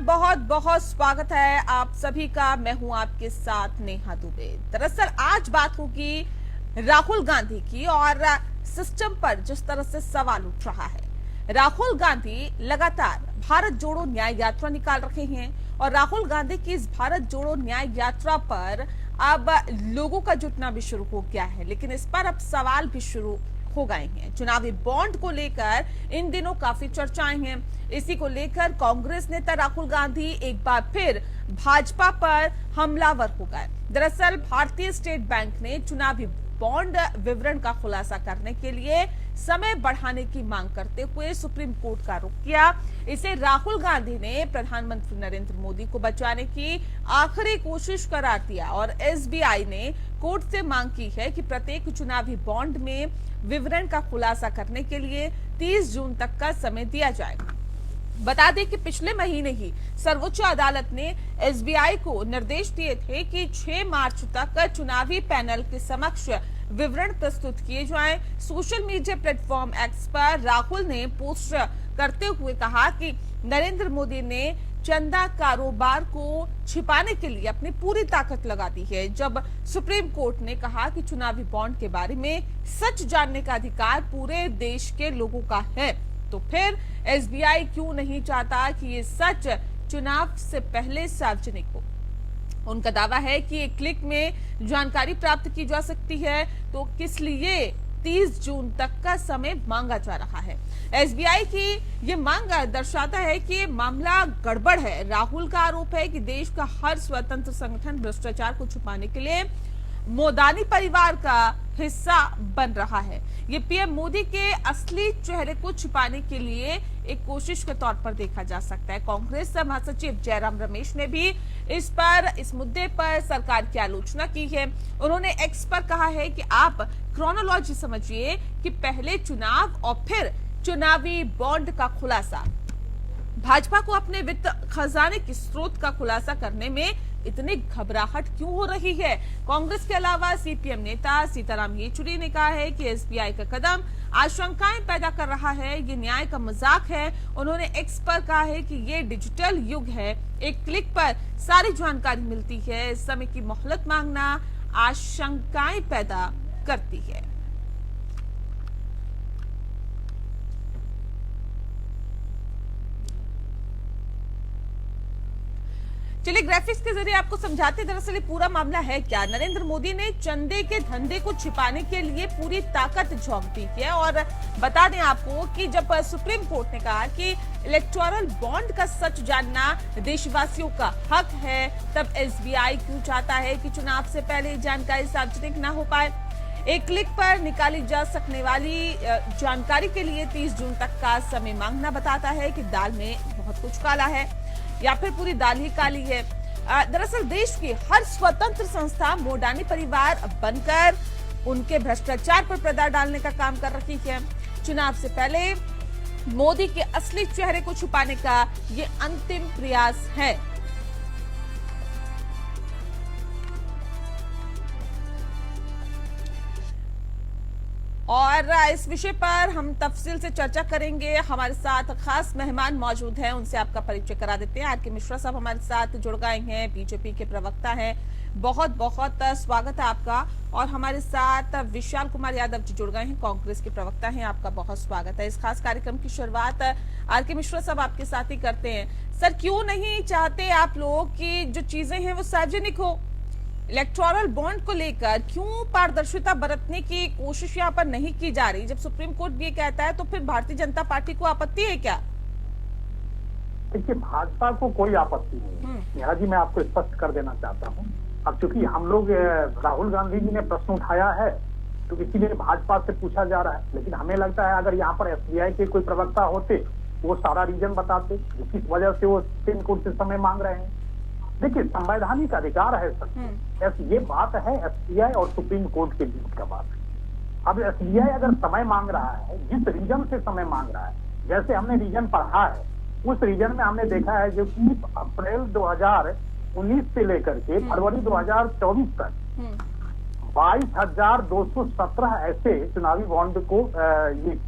बहुत बहुत स्वागत है आप सभी का। मैं हूं आपके साथ नेहा दुबे। दरअसल आज बात होगी राहुल गांधी की और सिस्टम पर जिस तरह से सवाल उठ रहा है। राहुल गांधी लगातार भारत जोड़ो न्याय यात्रा निकाल रहे हैं और राहुल गांधी की इस भारत जोड़ो न्याय यात्रा पर अब लोगों का जुटना भी शुरू हो गया है, लेकिन इस पर अब सवाल भी शुरू हो गए हैं। चुनावी बॉन्ड को लेकर इन दिनों काफी चर्चाएं हैं। इसी को लेकर कांग्रेस नेता राहुल गांधी एक बार फिर भाजपा पर हमलावर हो गए। दरअसल भारतीय स्टेट बैंक ने चुनावी बॉन्ड विवरण का खुलासा करने के लिए समय बढ़ाने की मांग करते हुए सुप्रीम कोर्ट का रुख किया। इसे राहुल गांधी ने प्रधानमंत्री नरेंद्र मोदी को बचाने की आखिरी कोशिश करार दिया और एसबीआई ने कोर्ट से मांग की है कि प्रत्येक चुनावी बॉन्ड में विवरण का खुलासा करने के लिए 30 जून तक का समय दिया जाए। बता दें कि पिछले महीने ही सर्वोच्च अदालत ने एसबीआई को निर्देश दिए थे कि 6 मार्च तक चुनावी पैनल के समक्ष विवरण प्रस्तुत किए जाएं। सोशल मीडिया प्लेटफॉर्म एक्स पर राहुल ने पोस्ट करते हुए कहा कि नरेंद्र मोदी ने चंदा कारोबार को छिपाने के लिए अपनी पूरी ताकत लगा दी है। जब सुप्रीम कोर्ट ने कहा कि चुनावी बॉन्ड के बारे में सच जानने का अधिकार पूरे देश के लोगों का है, तो फिर एसबीआई क्यों नहीं चाहता कि ये सच चुनाव से पहले सार्वजनिक हो। उनका दावा है कि एक क्लिक में जानकारी प्राप्त की जा सकती है, तो किस लिए 30 जून तक का समय मांगा जा रहा है। एसबीआई की ये मांग दर्शाता है कि मामला गड़बड़ है। राहुल का आरोप है कि देश का हर स्वतंत्र संगठन भ्रष्टाचार को छुपाने के लिए मोदानी परिवार का हिस्सा बन रहा है। ये पीएम मोदी के असली चेहरे को छिपाने के लिए एक कोशिश के तौर पर देखा जा सकता है। कांग्रेस महासचिव जयराम रमेश ने भी इस मुद्दे पर सरकार की आलोचना की है। उन्होंने एक्स पर कहा है कि आप क्रोनोलॉजी समझिए कि पहले चुनाव और फिर चुनावी बॉन्ड का खुलासा। भाजपा को अपने वित्त खजाने के स्रोत का खुलासा करने में इतनी घबराहट क्यों हो रही है। कांग्रेस के अलावा सीपीएम नेता सीताराम येचुरी ने कहा है कि एसबीआई का कदम आशंकाएं पैदा कर रहा है, ये न्याय का मजाक है। उन्होंने एक्स पर कहा है कि ये डिजिटल युग है, एक क्लिक पर सारी जानकारी मिलती है। समय की मोहलत मांगना आशंकाएं पैदा करती है। चलिए ग्राफिक्स के जरिए आपको समझाते दरअसल ये पूरा मामला है क्या। नरेंद्र मोदी ने चंदे के धंधे को छिपाने के लिए पूरी ताकत झोंक दी है और बता दें आपको कि जब सुप्रीम कोर्ट ने कहा कि इलेक्टोरल बॉन्ड का सच जानना देशवासियों का हक है, तब एसबीआई क्यों चाहता है कि चुनाव से पहले जानकारी सार्वजनिक न हो पाए। एक क्लिक पर निकाली जा सकने वाली जानकारी के लिए 30 जून तक का समय मांगना बताता है कि दाल में बहुत कुछ काला है या फिर पूरी दाल ही काली है। दरअसल देश की हर स्वतंत्र संस्था मोडानी परिवार बनकर उनके भ्रष्टाचार पर पर्दा डालने का काम कर रही है। चुनाव से पहले मोदी के असली चेहरे को छुपाने का ये अंतिम प्रयास है। और इस विषय पर हम तफसील से चर्चा करेंगे। हमारे साथ खास मेहमान मौजूद हैं, उनसे आपका परिचय करा देते हैं। आर.के. मिश्रा साहब हमारे साथ जुड़ गए हैं, बीजेपी के प्रवक्ता हैं। बहुत बहुत स्वागत है आपका। और हमारे साथ विशाल कुमार यादव जी जुड़ गए हैं, कांग्रेस के प्रवक्ता हैं। आपका बहुत स्वागत है। इस खास कार्यक्रम की शुरुआत आर.के. मिश्रा साहब आपके साथ ही करते हैं। सर, क्यों नहीं चाहते आप लोग कि जो चीजें हैं वो सार्वजनिक हो? इलेक्टोरल बॉन्ड को लेकर क्यों पारदर्शिता बरतने की कोशिश यहाँ पर नहीं की जा रही? जब सुप्रीम कोर्ट भी ये कहता है तो फिर भारतीय जनता पार्टी को आपत्ति है क्या? देखिए, भाजपा को कोई आपत्ति नहीं है। नेहा जी, मैं आपको स्पष्ट कर देना चाहता हूँ। अब चूंकि हम लोग राहुल गांधी जी ने प्रश्न उठाया है तो इसीलिए भाजपा से पूछा जा रहा है, लेकिन हमें लगता है अगर यहाँ पर एसबीआई के कोई प्रवक्ता होते वो सारा रीजन बताते किस वजह से वो सुप्रीम कोर्ट से समय मांग रहे हैं। देखिए, संवैधानिक अधिकार है सर, ये बात है एसबीआई और सुप्रीम कोर्ट के बीच का बात है। अब एसबीआई अगर समय मांग रहा है, जिस रीजन से समय मांग रहा है, जैसे हमने रीजन पढ़ा है उस रीजन में हमने देखा है जो कि अप्रैल 2019 से लेकर के फरवरी 2024 तक 22,217 ऐसे चुनावी बॉन्ड को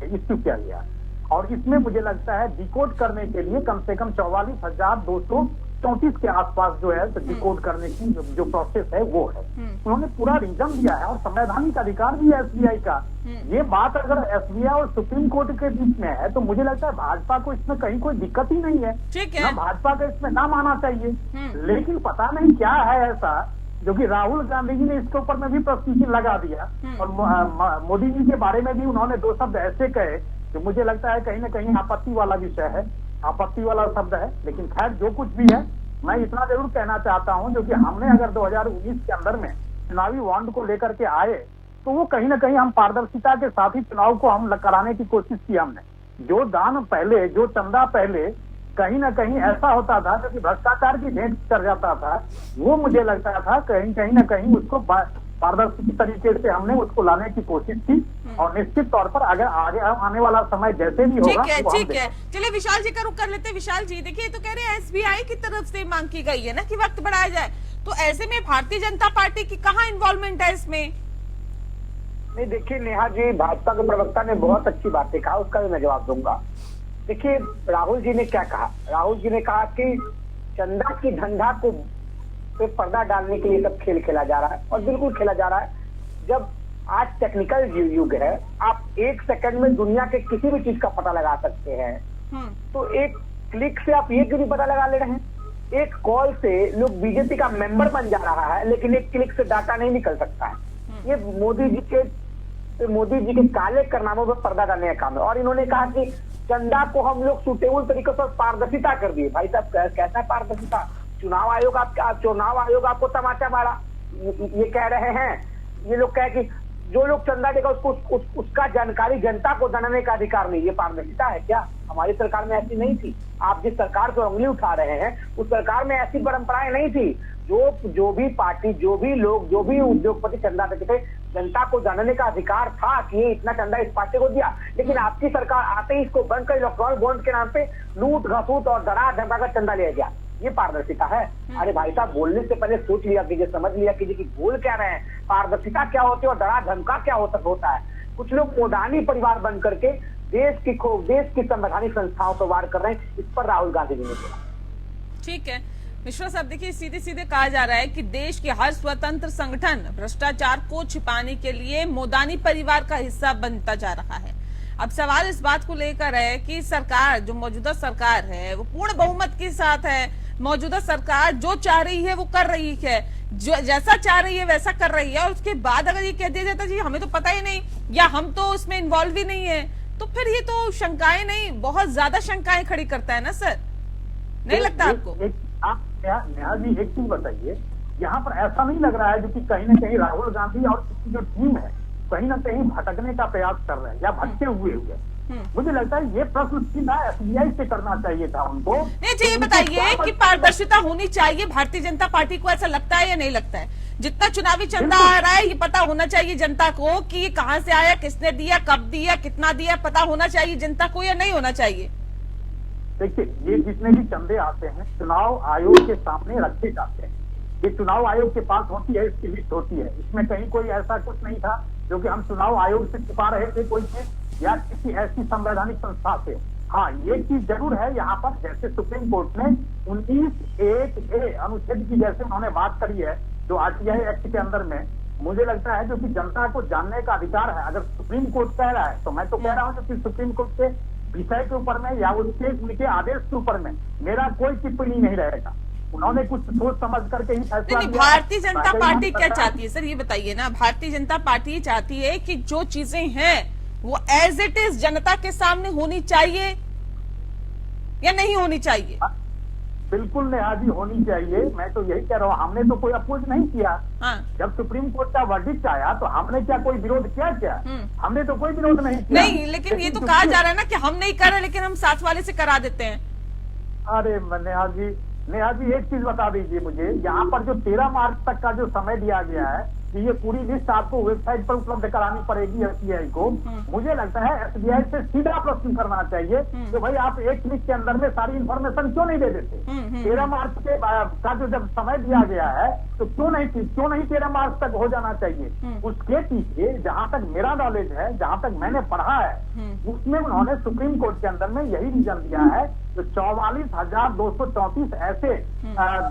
इश्यू किया गया। और इसमें मुझे लगता है डिकोड करने के लिए कम से कम 44,234 के आसपास जो है डिकोड करने की जो प्रोसेस है वो है। उन्होंने पूरा रीजन दिया है और संवैधानिक अधिकार भी है एसबीआई का। ये बात अगर एसबीआई और सुप्रीम कोर्ट के बीच में है तो मुझे लगता है भाजपा को इसमें कहीं कोई दिक्कत ही नहीं है, ना भाजपा का इसमें नाम आना चाहिए। लेकिन पता नहीं क्या है ऐसा जो कि राहुल गांधी जी ने इसके ऊपर में भी प्रश्न चिन्ह लगा दिया और मोदी जी के बारे में भी उन्होंने दो शब्द ऐसे कहे जो मुझे लगता है कहीं ना कहीं आपत्ति वाला विषय है, आपत्ति वाला शब्द है। लेकिन खैर जो कुछ भी है, मैं इतना जरूर कहना चाहता हूं जो कि हमने अगर 2019 के अंदर में चुनावी बॉन्ड को लेकर के आए तो वो कहीं ना कहीं हम पारदर्शिता के साथ ही चुनाव को हम कराने की कोशिश की हमने। जो दान पहले, जो चंदा पहले कहीं ना कहीं ऐसा होता था जो कि भ्रष्टाचार की भेंट कर जाता था, वो मुझे लगता था कहीं ना कहीं उसको पारदर्शी तरीके से हमने उसको लाने की कोशिश की और निश्चित तौर पर अगर आगे आने वाला समय जैसे भी होगा। ठीक है, चलिए विशाल जी का रुख कर लेते हैं। विशाल जी देखिए, तो कह रहे हैं एसबीआई की तरफ से मांग की गई है ना कि वक्त बढ़ाया जाए, तो ऐसे में भारतीय जनता पार्टी की कहाँ इन्वॉल्वमेंट है इसमें? नहीं देखिए नेहा जी, भाजपा के प्रवक्ता ने बहुत अच्छी बातें कहा, उसका भी मैं जवाब दूंगा। देखिए राहुल जी ने क्या कहा, राहुल जी ने कहा कि चंदा की धंधा को पे पर्दा डालने के लिए सब खेल खेला जा रहा है और बिल्कुल खेला जा रहा है। जब आज टेक्निकल युग है, आप एक सेकंड में दुनिया के किसी भी चीज का पता लगा सकते हैं, तो एक क्लिक से आप ये क्यों नहीं पता लगा ले रहे हैं? एक कॉल से लोग बीजेपी का मेंबर बन जा रहा है लेकिन एक क्लिक से डाटा नहीं निकल सकता है। ये मोदी जी के काले कारनामों पर पर्दा डालने का काम है। और इन्होंने कहा कि चंदा को हम लोग सुटेबल तरीके से पारदर्शिता कर दिए। भाई साहब कैसा है पारदर्शिता? चुनाव आयोग आपको तमाचा मारा, ये कह रहे हैं। ये लोग कहे कि जो लोग चंदा देगा उसका जानकारी जनता को जानने का अधिकार नहीं। ये पारदर्शिता है क्या? हमारी सरकार में ऐसी नहीं थी। आप जिस सरकार को उंगली उठा रहे हैं उस सरकार में ऐसी परंपराएं नहीं थी। जो भी पार्टी, जो भी लोग, जो भी उद्योगपति चंदा देते थे, जनता को जानने का अधिकार था कि ये इतना चंदा इस पार्टी को दिया। लेकिन आपकी सरकार आते ही इसको बंद कर इलेक्ट्रॉनिक बॉन्ड के नाम पे लूट घसूट और डरा धमका कर चंदा लिया गया। ये पारदर्शिता है? अरे भाई साहब, बोलने से पहले सोच लिया कीजिए, समझ लिया कीजिए कि बोल क्या रहे हैं, पारदर्शिता क्या होती है और डरा धमका क्या होता है। कुछ लोग मोदानी परिवार बन करके देश की संवैधानिक संस्थाओं पर वार कर रहे हैं। इस पर राहुल गांधी जी ने बोला। ठीक है मिश्रा साहब, देखिए सीधे सीधे कहा जा रहा है कि देश के हर स्वतंत्र संगठन भ्रष्टाचार को छिपाने के लिए मोदानी परिवार का हिस्सा बनता जा रहा है। अब सवाल इस बात को लेकर है कि सरकार, जो मौजूदा सरकार है, वो पूर्ण बहुमत के साथ है। मौजूदा सरकार जो चाह रही है वो कर रही है, जो जैसा चाह रही है वैसा कर रही है, और उसके बाद अगर ये कह दिया जाता जी हमें तो पता ही नहीं या हम तो उसमें इन्वॉल्व ही नहीं है, तो फिर ये तो शंकाएं नहीं, बहुत ज्यादा शंकाएं खड़ी करता है ना सर, नहीं लगता आपको? आप नेहा जी एक चीज बताइए, यहाँ पर ऐसा नहीं लग रहा है जो कि कहीं ना कहीं राहुल गांधी और उसकी जो टीम है कहीं ना कहीं भटकने का प्रयास कर रहे हैं या भटके हुए मुझे लगता है ये प्रश्न सीधा एसबीआई से करना चाहिए था उनको। नहीं जी, ये बताइए कि पारदर्शिता होनी चाहिए भारतीय जनता पार्टी को, ऐसा लगता है या नहीं लगता है? जितना चुनावी चंदा आ रहा है ये पता होना चाहिए जनता को कि ये कहाँ से आया, किसने दिया, कब दिया, कितना दिया, पता होना चाहिए जनता को या नहीं होना चाहिए? देखिए, ये जितने भी चंदे आते हैं चुनाव आयोग के सामने रखे जाते हैं। ये चुनाव आयोग के पास होती है, इसकी लिस्ट होती है। इसमें कहीं कोई ऐसा कुछ नहीं था जो कि हम चुनाव आयोग से छुपा रहे थे कोई चीज या किसी ऐसी संवैधानिक संस्था से। हाँ, ये चीज जरूर है यहाँ पर, जैसे सुप्रीम कोर्ट ने 19(1)(a) अनुच्छेद की जैसे उन्होंने बात करी है जो आरटीआई एक्ट के अंदर में, मुझे लगता है जो कि जनता को जानने का अधिकार है। अगर सुप्रीम कोर्ट कह रहा है तो मैं तो कह रहा हूँ कि सुप्रीम कोर्ट के विषय के ऊपर में या उनके आदेश के ऊपर में मेरा कोई टिप्पणी नहीं रहेगा। उन्होंने कुछ सोच समझ करके ही फैसला लिया। भारतीय जनता पार्टी क्या चाहती है सर, ये बताइए ना? भारतीय जनता पार्टी चाहती है कि जो चीजें हैं वो एज इट इज जनता के सामने होनी चाहिए या नहीं होनी चाहिए? बिल्कुल नेहा जी, होनी चाहिए। मैं तो यही कह रहा हूँ, हमने तो कोई अपोज नहीं किया। हाँ। जब सुप्रीम कोर्ट का वर्डिक्ट आया तो हमने क्या कोई विरोध किया? क्या हमने तो कोई विरोध नहीं किया। नहीं, लेकिन ये तो कहा जा रहा है ना कि हम नहीं कर रहे लेकिन हम साथ वाले से करा देते हैं। अरे नेहा जी एक चीज बता दीजिए मुझे, यहाँ पर जो 13 मार्च तक का जो समय दिया गया है कि ये पूरी लिस्ट आपको वेबसाइट पर उपलब्ध करानी पड़ेगी एसबीआई को। मुझे लगता है एसबीआई से सीधा प्रश्न करना चाहिए कि भाई आप एक क्लिक के अंदर में सारी इंफॉर्मेशन क्यों नहीं दे देते। 13 मार्च के का जो जब समय दिया गया है तो क्यों नहीं 13 मार्च तक हो जाना चाहिए। उसके पीछे जहां तक मेरा नॉलेज है, जहां तक मैंने पढ़ा है, उसमें उन्होंने सुप्रीम कोर्ट के अंदर में यही रीजन दिया है तो 44,234 ऐसे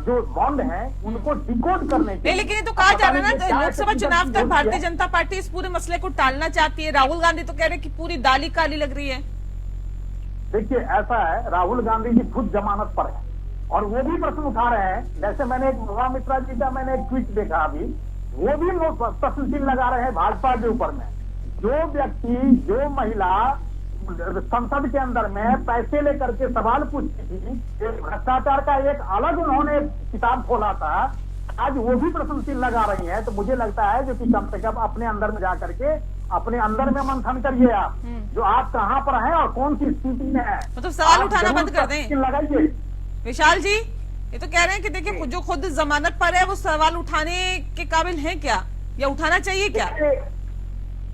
जो बॉन्ड हैं उनको डिकोड करने के। लेकिन ये तो कहा जा रहा है ना, लोकसभा चुनाव तक भारतीय जनता पार्टी इस पूरे मसले को टालना चाहती है। राहुल गांधी तो कह रहे हैं कि पूरी दाल ही काली लग रही है। देखिए ऐसा है, राहुल गांधी जी खुद जमानत पर है और वो भी प्रश्न उठा रहे हैं। जैसे मैंने एक मुवा मित्रा जी का मैंने एक ट्वीट देखा अभी, वो भी प्रश्न चिन्ह लगा रहे हैं भाजपा के ऊपर में। जो व्यक्ति, जो महिला संसद के अंदर में पैसे लेकर के सवाल पूछती थी, भ्रष्टाचार का एक अलग उन्होंने किताब खोला था, आज वो भी प्रश्न चिन्ह लगा रही है। तो मुझे लगता है जो कि कम से कम अपने अंदर में जाकर के अपने अंदर में मंथन करिए आप, जो आप कहाँ पर हैं और कौन सी स्थिति में है। मतलब सवाल उठाना बंद कर दें। लगाइए विशाल जी, ये तो कह रहे हैं कि देखिए जो खुद जमानत पर है वो सवाल उठाने के काबिल है क्या, या उठाना चाहिए क्या?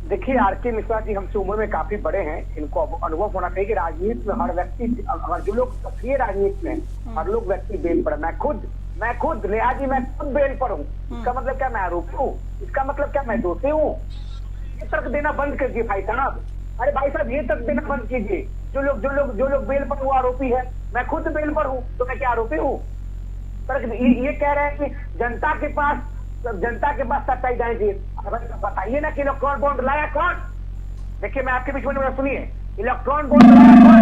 देखिए आर.के. मिश्रा जी हमसे उम्र में काफी बड़े हैं, इनको अनुभव होना चाहिए कि राजनीति में हर व्यक्ति, अगर जो लोग सक्रिय राजनीति में हर लोग व्यक्ति बेल पर, मैं खुद नेहा जी मैं खुद बेल पर हूँ। इसका मतलब क्या मैं आरोपी हूँ? इसका मतलब क्या मैं दोषी हूँ? ये तर्क देना बंद कीजिए भाई साहब। अरे भाई साहब ये तर्क देना बंद कीजिए। जो लोग बेल पर वो आरोपी है, मैं खुद बेल पर हूँ तो मैं क्या आरोपी हूँ? तर्क ये कह रहे हैं कि जनता के पास सच्चाई जाएगी। बताइए ना कि इलेक्ट्रॉन बॉन्ड लाया कौन? देखिए मैं आपके बीच में सुनिए, इलेक्ट्रॉन बॉन्ड लाया कौन?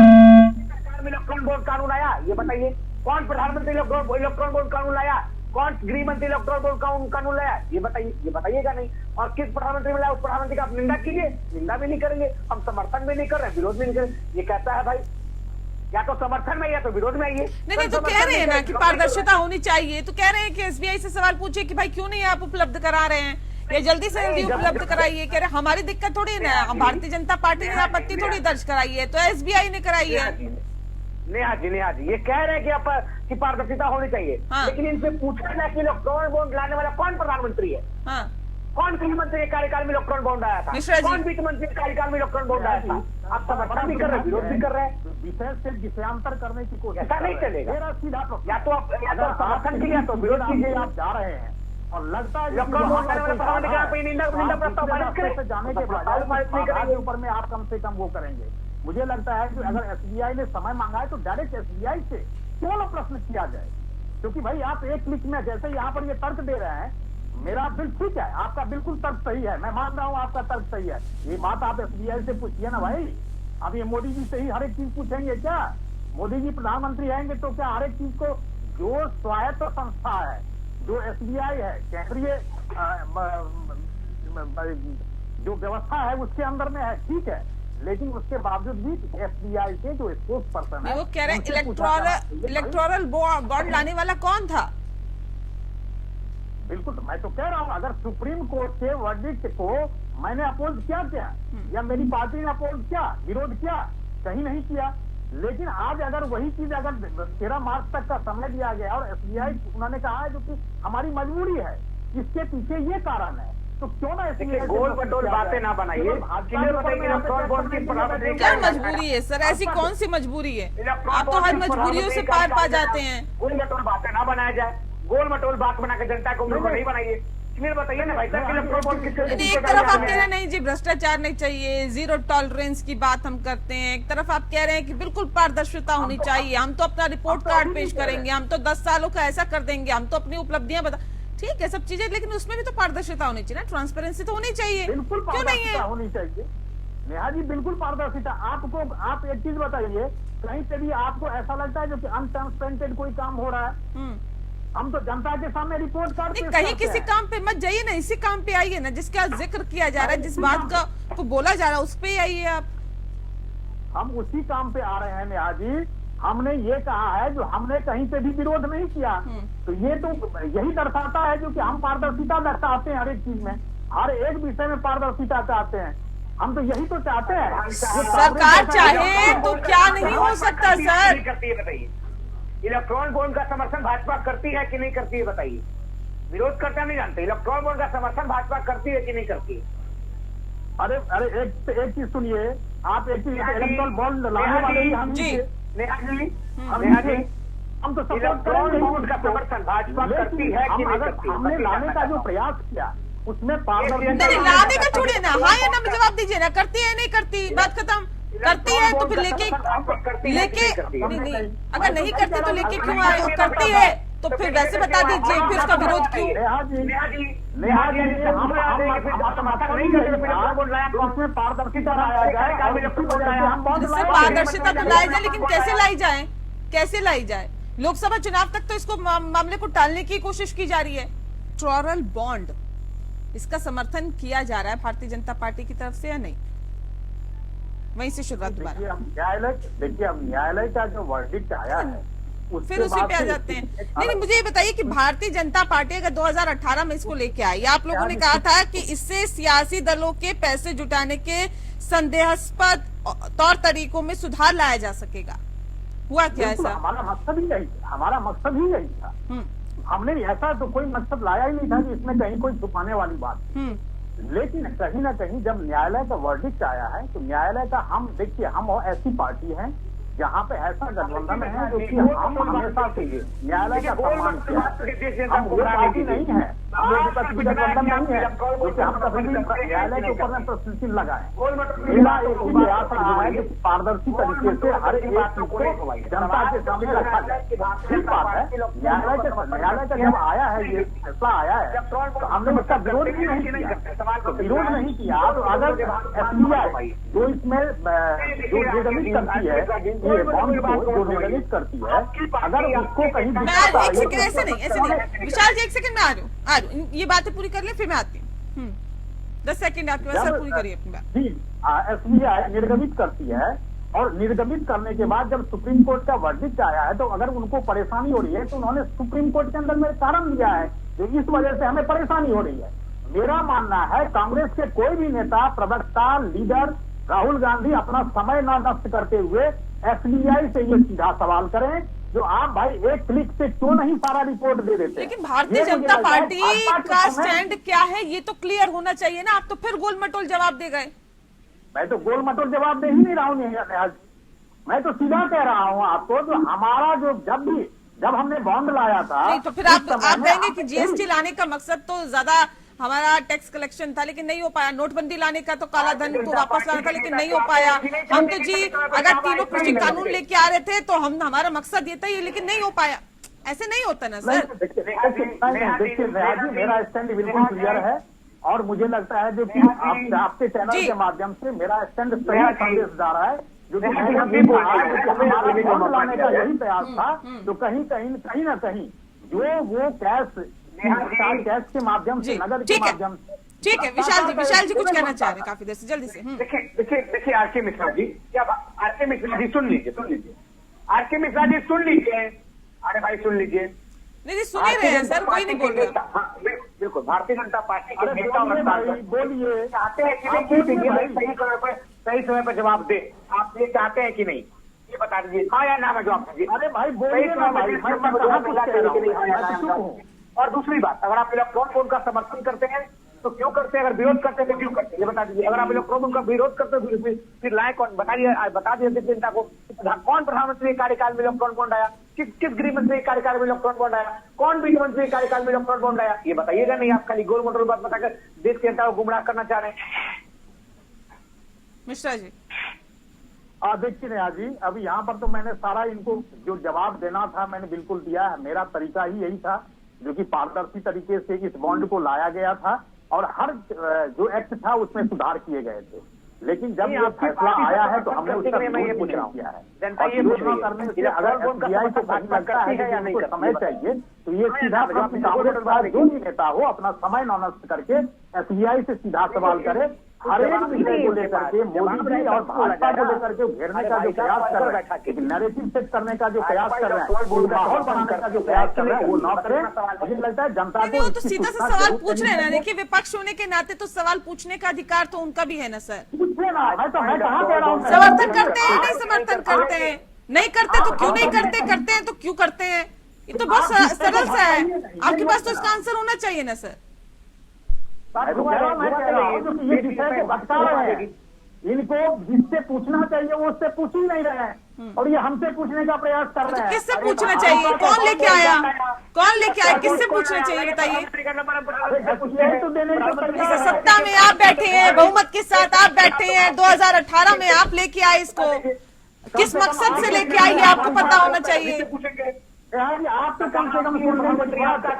सरकार में इलेक्ट्रॉन बॉन्ड कानून आया, ये बताइए। कौन प्रधानमंत्री इलेक्ट्रॉन बॉन्ड कानून लाया? कौन गृह मंत्री इलेक्ट्रॉन बॉन्ड कानून लाया? ये बताइएगा नहीं। और किस प्रधानमंत्री ने लाया उस प्रधानमंत्री का आप निंदा कीजिए। निंदा भी नहीं करेंगे, हम समर्थन भी नहीं कर रहे, विरोध भी नहीं करेंगे। ये कहता है भाई या तो समर्थन में या तो विरोध में आइए। नहीं तो कह रहे हैं ना कि पारदर्शिता होनी चाहिए, तो कह रहे हैं कि एसबीआई से सवाल पूछिए कि भाई क्यों नहीं आप उपलब्ध करा रहे हैं, या जल्दी से जल्दी उपलब्ध कराइए। कह रहे हमारी दिक्कत थोड़ी ना, भारतीय जनता पार्टी ने आपत्ति थोड़ी दर्ज कराई है, तो एसबीआई ने कराई है। नेहा जी ये कह रहे हैं कि पारदर्शिता होनी चाहिए। हाँ। लेकिन इनसे पूछा ना कि इलेक्ट्रॉन बॉन्ड लाने वाला कौन प्रधानमंत्री है? हाँ। कौन गृह मंत्री के कार्यकाल में इलेक्ट्रॉन बॉन्ड आया था? कौन वित्त मंत्री के कार्यकाल में इलेक्ट्रॉन बॉन्ड आया था? आप समर्थन भी कर रहे हैं, विरोध भी कर रहे हैं। विषय से विषयांतर करने की कोशिश ऐसा नहीं चलेगा। सीधा या तो समर्थन कीजिए या तो विरोध कीजिए। आप जा रहे हैं और लगता है इलेक्ट्रॉन बॉन्ड लाने वाला प्रधानमंत्री निंदा प्रस्ताव पारित करें, जाने के बाद ऊपर में आप कम से कम वो करेंगे। मुझे लगता है कि अगर एसबीआई ने समय मांगा है तो डायरेक्ट एसबीआई से क्यों न प्रश्न किया जाए, क्योंकि भाई आप एक क्लिक में जैसे यहाँ पर ये तर्क दे रहे हैं, मेरा बिल्कुल ठीक है, आपका बिल्कुल तर्क सही है, मैं मान रहा हूँ आपका तर्क सही है। ये बात आप एसबीआई से पूछिए ना भाई। अब ये मोदी जी से ही हर एक चीज पूछेंगे क्या? मोदी जी प्रधानमंत्री आएंगे तो क्या हर एक चीज को, जो स्वायत्त संस्था है, जो एसबीआई है, केंद्रीय जो व्यवस्था है उसके अंदर में है, ठीक है, लेकिन उसके बावजूद भी एसबीआई के जो स्पोक्स पर्सन है, वो कह रहे हैं इलेक्टोरल बॉन्ड लाने वाला कौन था? बिल्कुल, मैं तो कह रहा हूँ अगर सुप्रीम कोर्ट के वर्डिक्ट को मैंने अपोज किया या मेरी पार्टी ने अपोज किया, विरोध किया, कहीं नहीं किया। लेकिन आज अगर वही चीज अगर 13 मार्च तक का समय दिया गया और एसबीआई उन्होंने कहा है जो कि हमारी मजबूरी है, इसके पीछे ये कारण है, तो क्यों ना इसलिए गोल मटोल बातें ना बनाइए। क्या मजबूरी है सर? ऐसी कौन सी मजबूरी है? आप तो हर मजबूरियों से पार पा जाते हैं। गोल मटोल बातें ना बनाया जाए, गोल मटोल बात बना के जनता को नहीं बनाइए। बताइए ना भाई साहब, एक तरफ आप कह रहे हैं नहीं जी भ्रष्टाचार नहीं चाहिए, जीरो टॉलरेंस की बात हम करते हैं, एक तरफ आप कह रहे हैं कि बिल्कुल पारदर्शिता होनी चाहिए, हम तो अपना रिपोर्ट कार्ड पेश करेंगे, हम तो 10 सालों का ऐसा कर देंगे, हम तो अपनी उपलब्धियां बता, ठीक है सब चीजें, लेकिन उसमें भी तो पारदर्शिता होनी चाहिए ना, ट्रांसपेरेंसी तो होनी चाहिए। बिल्कुल क्यों नहीं है? होनी चाहिए नेहा जी, बिल्कुल पारदर्शिता। आपको आप एक चीज बताइए, कहीं से भी आपको ऐसा लगता है जो कि अनट्रांसपेरेंटेड कोई काम हो रहा है? हम तो जनता के सामने रिपोर्ट कार्ड कहीं किसी काम पे मत जाइए ना, इसी काम पे आइए ना जिसका जिक्र किया जा रहा है, जिस बात का को बोला जा रहा है उस पे आइए आप। हम उसी काम पे आ रहे हैं नेहा जी। हमने ये कहा है जो हमने कहीं पे भी विरोध नहीं किया, तो ये तो यही दर्शाता है जो कि हम पारदर्शिता दर्शाते हैं हर एक चीज में, हर एक विषय में पारदर्शिता चाहते हैं। हम तो यही तो चाहते हैं। सरकार चाहे तो क्या नहीं हो सकता सर? बताइए, इलेक्ट्रॉन बॉन्ड का समर्थन भाजपा करती है कि नहीं करती है बताइए। विरोध करता नहीं जानते, इलेक्ट्रॉन बॉन्ड का समर्थन भाजपा करती है कि नहीं करती है? अरे अरे एक चीज सुनिए, आप एक चीज इलेक्ट्रल बॉन्ड लाने वाले ही हम जी। नेहा जी, हम तो सपोर्ट इलेक्ट्रॉन करेंगे बॉन्ड का समर्थन भाजपा करती है कि नहीं करती? हमने लाने का जो प्रयास किया उसमें पारदर्शिता नहीं लाने का छोड़िए ना, हाँ या ना में जवाब दीजिए ना, करती है नहीं करती, बात खत्म। करती है तो फिर लेके नहीं, अगर नहीं करती तो लेके क्यों आए, और करती है तो फिर वैसे बता दीजिए फिर उसका विरोध क्यों? उसमें पारदर्शिता लाया जाए, इससे पारदर्शिता तो लाई जाए, लेकिन कैसे लाई जाए, कैसे लाई जाए? लोकसभा चुनाव तक तो इसको मामले को टालने की कोशिश की जा रही है। इलेक्टोरल बॉन्ड, इसका समर्थन किया जा रहा है भारतीय जनता पार्टी की तरफ से या नहीं? वहीं से शुरुआत दोबारा। देखिए अब न्यायालय का जो वर्डिक्ट आया है फिर उसी पे आ जाते हैं। नहीं, मुझे ये बताइए कि भारतीय जनता पार्टी अगर 2018 में इसको लेके आई, आप लोगों ने कहा था कि इससे सियासी दलों के पैसे जुटाने के संदेहास्पद तौर तरीकों में सुधार लाया जा सकेगा, हुआ क्या ऐसा? हमारा मकसद ही यही था, हमारा मकसद ही यही था। हमने ऐसा तो कोई मकसद लाया ही नहीं था कि इसमें कहीं कोई छुपाने वाली बात थी। लेकिन कहीं ना कहीं जब न्यायालय का वर्डिक्ट आया है तो न्यायालय का, हम देखिए हम ऐसी पार्टी हैं जहाँ पे ऐसा गठबंधन है जो कि हम हमेशा से न्यायालय का सम्मान किया। हम वो पार्टी नहीं है, गठबंधन नहीं है क्योंकि हम कभी भी न्यायालय के ऊपर में प्रश्न चिन्ह लगाए। मेरा एक प्रयास रहा है कि पारदर्शी तरीके से हर एक चीज को जनता के सामने रखा जाए। ठीक बात है, न्यायालय का जब आया है, ये फैसला आया है तो हमने उसका विरोध भी नहीं किया, विरोध नहीं किया। अगर SBI जो इसमें जो निगमित करती है, ये बॉन्ड को जो निगमित करती है, अगर उसको कहीं एक सेकंड, ऐसे नहीं विशाल जी, एक सेकंड में आ रहा हूँ, ये बातें पूरी कर ले फिर मैं आती हूँ। 10 सेकंड आपके पास, सर पूरी करिए अपनी बात। जी, SBI निर्गमित करती है और निर्गमित करने के बाद जब सुप्रीम कोर्ट का वर्डिक्ट आया है तो अगर उनको परेशानी हो रही है तो उन्होंने सुप्रीम कोर्ट के अंदर में कारण दिया है जो इस वजह से हमें परेशानी हो रही है। मेरा मानना है कांग्रेस के कोई भी नेता, प्रवक्ता, लीडर राहुल गांधी अपना समय न नष्ट करते हुए SBI से ये सीधा सवाल करें जो आप भाई एक क्लिक से क्यों नहीं सारा रिपोर्ट दे देते। लेकिन भारतीय जनता पार्टी का स्टैंड क्या है ये तो क्लियर होना चाहिए ना, आप तो फिर गोल मटोल जवाब दे गए। मैं तो गोल मटोल जवाब दे ही नहीं रहा हूँ, मैं तो सीधा कह रहा हूँ आपको, जो हमारा जो जब हमने बॉन्ड लाया था, नहीं तो फिर आप कहेंगे कि GST लाने का मकसद तो ज्यादा हमारा टैक्स कलेक्शन था लेकिन नहीं हो पाया, नोटबंदी लाने का तो काला धन को वापस लाना था लेकिन नहीं हो पाया। हम तो जी अगर तीनों कृषि कानून लेके आ रहे थे तो हमारा मकसद ये था, ये लेकिन नहीं हो पाया। ऐसे नहीं होता ना सर। देखिए मेरा स्टैंड बिल्कुल क्लियर है और मुझे लगता है जो कि आपके चैनल के माध्यम से मेरा स्टैंड सही संदेश जा रहा है, जो कि हमारा लाने का यही प्रयास था। तो कहीं ना कहीं जो वो कैश के माध्यम से, नगद के माध्यम से। ठीक है विशाल जी कुछ कहना चाह रहे हैं काफी देर से, जल्दी से। देखिए आरके मिश्रा जी, क्या आरके मिश्रा जी सुन लीजिए आरके मिश्रा जी सुन लीजिए, अरे भाई सुन लीजिए। नहीं सुन ही रहे हैं सर, कोई नहीं बोल रहा। बिल्कुल, भारतीय जनता पार्टी के नेता बोलिए, चाहते हैं कि नहीं सही समय पर जवाब दे, आप ये चाहते हैं कि नहीं ये बता दीजिए, हाँ या ना में जवाब दीजिए। अरे भाई बोलिए ना भाई, और दूसरी बात, अगर आप इलेक्ट्रॉन बॉन्ड का समर्थन करते हैं तो क्यों करते हैं, अगर विरोध करते हैं तो क्यों करते हैं ये बता दीजिए। अगर आप इलेक्ट्रॉन बॉन्ड का विरोध करते हैं फिर लाए कौन, बता दिए जनता को कौन प्रधानमंत्री के कार्यकाल में इलेक्ट्रॉन बॉन्ड आया, किस गृह मंत्री के कार्यकाल में इलेक्ट्रॉन बॉन्ड आया, कौन वित्त मंत्री के कार्यकाल में इलेक्ट्रॉन बॉन्ड आया, ये बताइएगा नहीं। आप खाली गोल मटोल बात बताकर देश की जनता को गुमराह करना चाह रहे हैं। मिश्रा जी देखिए नेहा जी, अभी यहाँ पर तो मैंने सारा इनको जो जवाब देना था मैंने बिल्कुल दिया है। मेरा तरीका ही यही था जो कि पारदर्शी तरीके से इस बॉन्ड को लाया गया था और हर जो एक्ट था उसमें सुधार किए गए थे। लेकिन जब ये फैसला आया है तो हमने उसका विरोध नहीं किया है। जनता ये विरोध करने से अगर SBI को कहीं लगता है कि उनको समय चाहिए तो ये सीधा कांग्रेस का जो भी नेता हो अपना समय न नष्ट करके SBI से सीधा सवाल करे। हर एक विषय को लेकर के मोदी जी और भाजपा को लेकर के घेरने का जो प्रयास कर रहे हैं, नैरेटिव सेट करने का जो प्रयास कर रहे हैं, माहौल बनाने का जो प्रयास कर रहे हैं वो न करें। मुझे लगता है जनता को वो तो सीधा सा सवाल पूछ रहे हैं ना। देखिए विपक्ष होने के नाते तो सवाल पूछने का अधिकार तो उनका भी है ना सर। पूछे ना, मैं कहाँ कह रहा हूँ समर्थन करते हैं नहीं समर्थन करते हैं, नहीं करते तो क्यों नहीं करते, करते हैं तो क्यों करते हैं, ये तो बहुत सरल सा है, आपके पास तो इसका आंसर होना चाहिए ना सर। मैं कह रहा हूं कि ये विषय को भटका रहे हैं, इनको जिससे पूछना चाहिए वो उससे पूछ ही नहीं रहे हैं और ये हमसे पूछने का प्रयास कर रहे हैं। किससे पूछना चाहिए, कौन लेके आया, कौन लेके आया, किससे पूछना चाहिए बताइए। तो देने जैसे सत्ता में आप बैठे हैं, बहुमत के साथ आप बैठे हैं, 2018 में आप लेके आए इसको, किस मकसद से लेके आए ये आपको पता होना चाहिए। आप तो कम से कम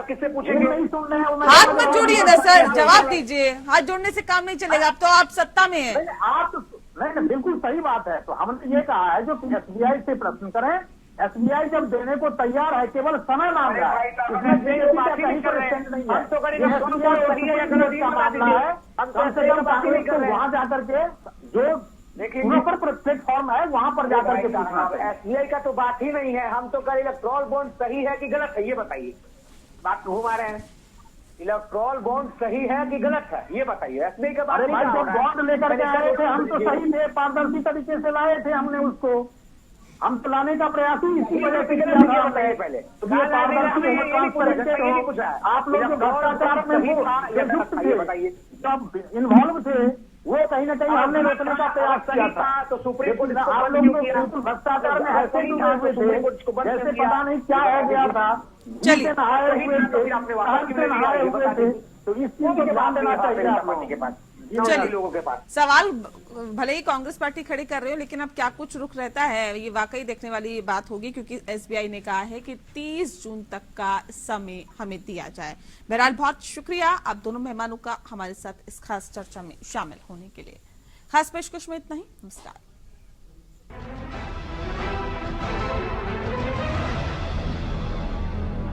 किससे पूछेंगे, नहीं सुन रहे हैं। हाथ मत जोड़िए ना सर, जवाब दीजिए, हाथ जोड़ने से काम नहीं चलेगा, अब तो आप सत्ता में हैं। आप नहीं, बिल्कुल सही बात है। तो हमने ये कहा है जो एसबीआई से प्रश्न करें, एसबीआई जब देने को तैयार है, केवल समय मांग रहा है, इसमें कहीं पर स्टैंड नहीं है। मामला है, कम से कम कांग्रेस को वहां जाकर के जो प्रॉपर प्लेटफॉर्म है वहां पर जाकर के पूछना। एसबीआई का तो बात ही नहीं है, हम तो कह इलेक्ट्रॉल बॉन्ड सही है कि गलत है ये बताइए, बात घुमा रहे हैं। इलेक्ट्रॉल बॉन्ड सही है कि गलत है ये बताइए, एसबीआई का बात नहीं। भाई जब बॉन्ड लेकर के आए थे हम तो सही थे, पारदर्शी तरीके से लाए थे हमने उसको, हम तो लाने का प्रयास ही इसी वजह से किया था पहले। तो ये पारदर्शी आप लोग जो भ्रष्टाचार में बताइए जब इन्वॉल्व थे वो कहीं ना कहीं हमने रोकने का प्रयास किया था। तो सुप्रीम कोर्ट आप लोग तो भ्रष्टाचार में ऐसे ही हुए थे जैसे पता नहीं क्या हो गया था। चलिए नहाए हुए थे, तो इस चीज को ध्यान देना चाहिए आप लोगों के पास, चलिए लोगों के पास। सवाल भले ही कांग्रेस पार्टी खड़ी कर रही हो, लेकिन अब क्या कुछ रुख रहता है ये वाकई देखने वाली बात होगी, क्योंकि एसबीआई ने कहा है कि 30 जून तक का समय हमें दिया जाए। बहरहाल बहुत शुक्रिया आप दोनों मेहमानों का हमारे साथ इस खास चर्चा में शामिल होने के लिए। खास पेशकश में इतना ही, नमस्कार।